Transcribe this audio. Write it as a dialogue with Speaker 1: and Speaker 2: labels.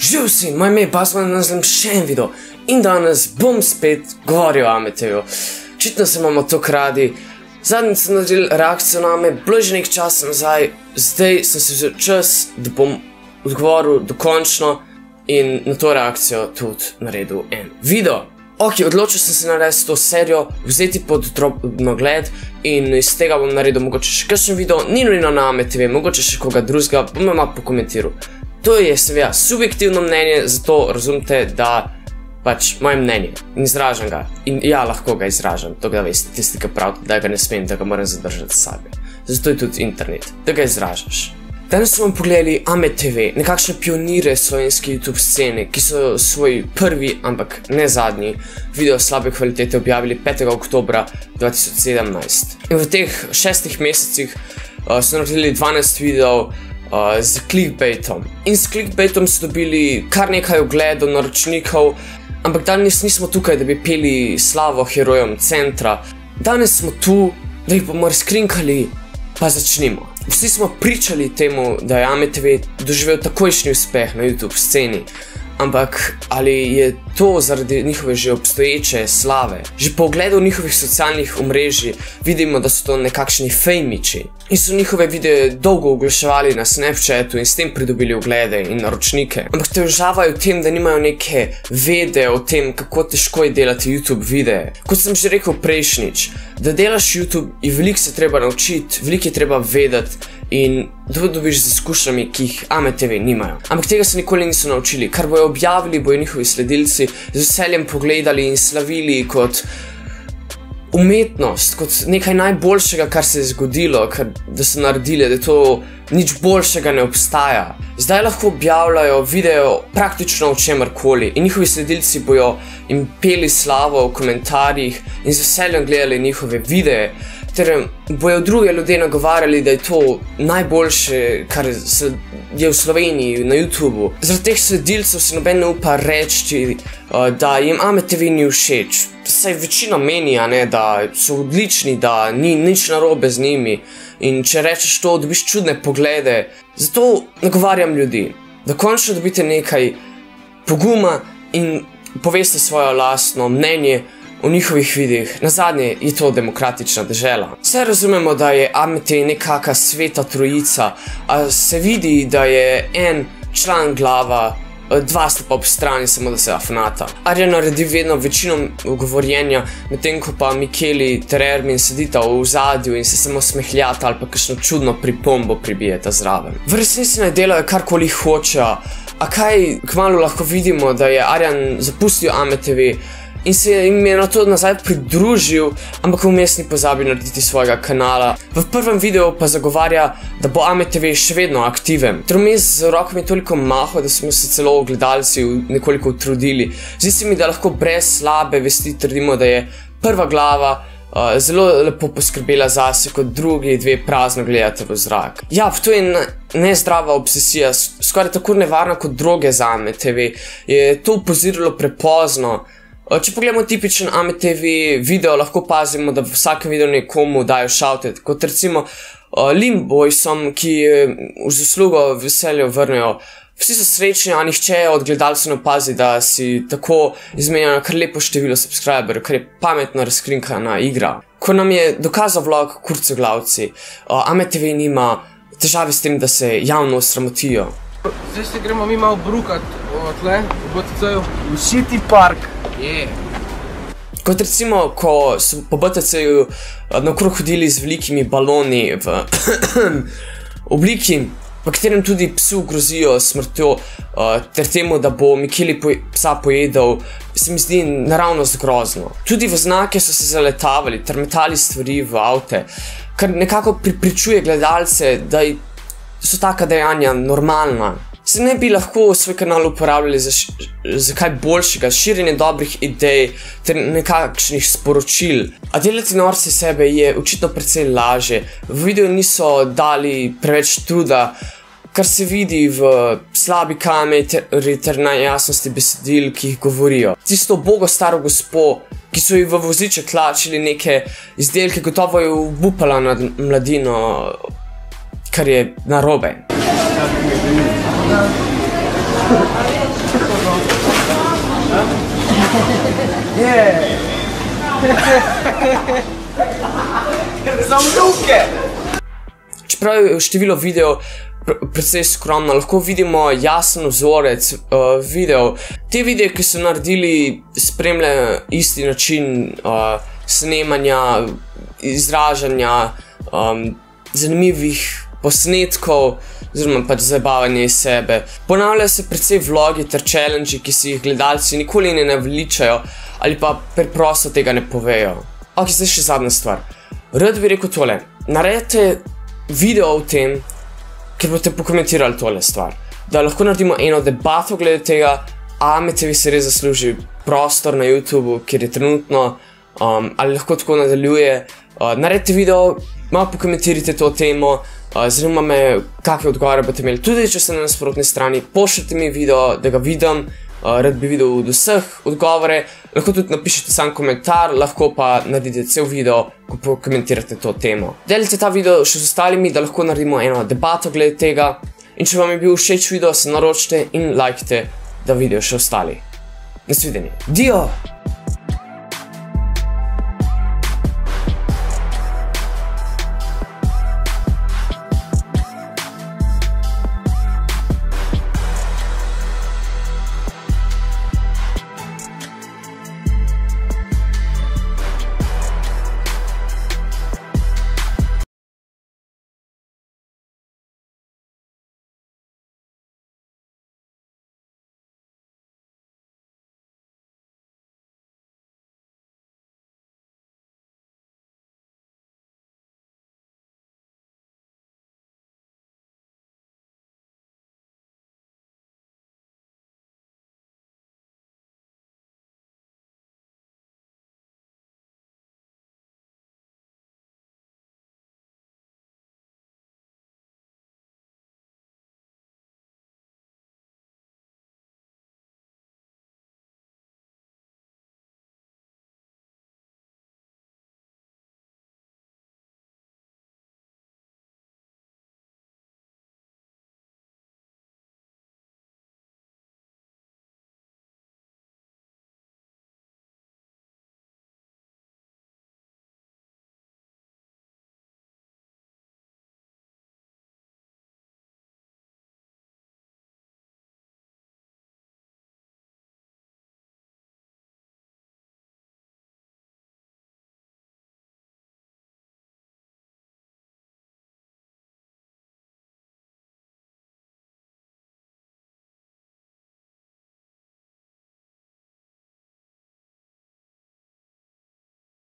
Speaker 1: Živ si, moj ime je Basman, nazvem še en video in danes bom spet govoril o Ameteju. Očitno se imamo tako radi. Zadnjič sem naredil reakcijo na Ame, bilo je že nekaj časa nazaj, zdaj sem si vzel čas, da bom odgovoril dokončno in na to reakcijo tudi naredil en video. Ok, odločil sem se narediti to serijo, vzeti pod drobnogled in iz tega bom naredil mogoče še kakšen video, ni nujno na Ametv, mogoče še koga drugega, bom malo pokomentiral. To je seveda subjektivno mnenje, zato razumite, da pač moje mnenje in izražam ga. In ja, lahko ga izražam, to ga veste, tisti, ki pravite, da ga ne smem, da ga moram zadržati sebe. Zato je tudi internet, da ga izražaš. Danes smo pogledali Ametv, nekakšne pionire slovenske YouTube scene, ki so svoj prvi, ampak ne zadnji, video slabe kvalitete objavili 5. oktobra 2017. In v teh 6 mesecih so naredili 12 videov z clickbaitom. In s clickbaitom so dobili kar nekaj ogledov, naročnikov, ampak danes nismo tukaj, da bi peli slavo herojem centra. Danes smo tu, da jih bomo razkrinkali, pa začnimo. Vsi smo pričali temu, da je Ametv doživel takojšnji uspeh na YouTube sceni, ampak ali je to zaradi njihove že obstoječe slave? Že po ogledu njihovih socialnih omrežij vidimo, da so to nekakšni fejmiči in so njihove videe dolgo oglaševali na Snapchatu in s tem pridobili oglede in naročnike. Ampak težava je v tem, da nimajo neke vede o tem, kako težko je delati YouTube videe. Kot sem že rekel prejšnjič, da delaš YouTube je veliko se treba naučiti, veliko je treba vedeti in da dobiš z izkušnjami, ki jih Ametv nimajo. Ampak tega se nikoli niso naučili. Kar bojo objavili, bojo njihovi sledilci z veseljem pogledali in slavili kot umetnost, kot nekaj najboljšega, kar se je zgodilo, da so naredili, da to nič boljšega ne obstaja. Zdaj lahko objavljajo video praktično o čemarkoli in njihovi sledilci bojo jim peli slavo v komentarjih in z veseljem gledali njihove videe, ter bojo druge ljudje nagovarjali, da je to najboljše, kar je v Sloveniji na YouTubu. Zaradi teh sledilcev se noben ne upa reči, da jim Ametv ni všeč. Saj večina meni, da so odlični, da ni nič narobe z njimi in če rečeš to, dobiš čudne poglede. Zato nagovarjam ljudi, da končno dobite nekaj poguma in poveste svoje lastno mnenje o njihovih videih. Nazadnje je to demokratična dežela. Vse razumemo, da je Ametv nekaka sveta trojica, a se vidi, da je en član glava, dva sta pa ob strani, samo da se afnata. Arjan naredi vedno večino govorjenja, medtem ko pa Mikeli ter Ermin sedita v ozadju in se samo smehljata ali pa kakšno čudno pripombo pribijeta zraven. V resnici naj delajo karkoli hočejo, a kaj kmalu lahko vidimo, da je Arjan zapustil Ametv in se jim je na to nazaj pridružil, ampak vmes ni pozabil narediti svojega kanala. V prvem videu pa zagovarja, da bo Ametv še vedno aktiven. Ter vmes z rokami toliko maho, da smo se celo gledalci nekoliko utrudili. Zdi se mi, da lahko brez slabe vesti trdimo, da je prva glava zelo lepo poskrbela zase, kot drugi dve prazno gledate v zrak. Ja, to je nezdrava obsesija, skoraj tako nevarna kot droge za Ametv. Je to upozorilo prepozno. Če pogledamo tipičen Ametv video, lahko pazimo, da v vsakem videu nekomu dajo šautet, kot recimo Limboysom, ki v zaslugo veseljo vrnejo. Vsi so srečni, a nihče od gledalcev ne opazi, da si tako izmenjajo kar lepo število subscriberjev, kar je pametno razkrinkana igra. Ko nam je dokazal vlog Kurceglavci, Ametv nima težave s tem, da se javno osramotijo.
Speaker 2: Zdaj se gremo mi malo brukat tle, v BTC-ju.
Speaker 3: V City Park.
Speaker 1: Kot recimo, ko so po BTC-ju naokrog hodili z velikimi baloni v obliki, v katerem tudi psu grozijo smrtjo, ter temu, da bo Mikeli psa pojedel, se mi zdi naravnost grozno. Tudi v znake so se zaletavali ter metali stvari v avte, kar nekako pripričuje gledalce, da so taka dejanja normalna. Se ne bi lahko svoj kanal uporabljali za kaj boljšega, širjenje dobrih idej ter nekakšnih sporočil. A delati norce sebe je očitno precej lažje. V videu niso dali preveč truda, kar se vidi v slabi kameri ter nejasnosti besedil, ki jih govorijo. Tisto bogo staro gospo, ki so ji v voziček tlačili neke izdelke, gotovo je obupala nad mladino, kar je narobe.
Speaker 2: Za vnuke!
Speaker 1: Čeprav je število videov precej skromno, lahko vidimo jasen vzorec videov. Te videe, ki so naredili, spremljajo isti način snemanja, izražanja, zanimivih posnetkov, oziroma pač zabavanje iz sebe. Ponavljajo se precej vlogi ter challenge, ki si jih gledalci nikoli ne naveličajo ali pa preprosto tega ne povejo. Ok, zdaj še zadnja stvar. Rad bi rekel tole, naredite video o tem, ker boste pokomentirali tole stvar. Da lahko naredimo eno debato glede tega, AMTV se res zasluži prostor na YouTubeu, kjer je trenutno, ali lahko tako nadaljuje. Naredite video, malo pokomentirajte to temo, zanima me, kakšne odgovore boste imeli. Tudi če ste na nasprotni strani, pošljite mi video, da ga vidim, rad bi videl od vseh odgovore. Lahko tudi napišete sam komentar, lahko pa naredite cel video, ko pokomentirate to temo. Delite ta video še z ostalimi, da lahko naredimo eno debato glede tega. In če vam je bil všeč video, se naročite in lajkite, da vidijo še ostali. Nasvidenje. Dio!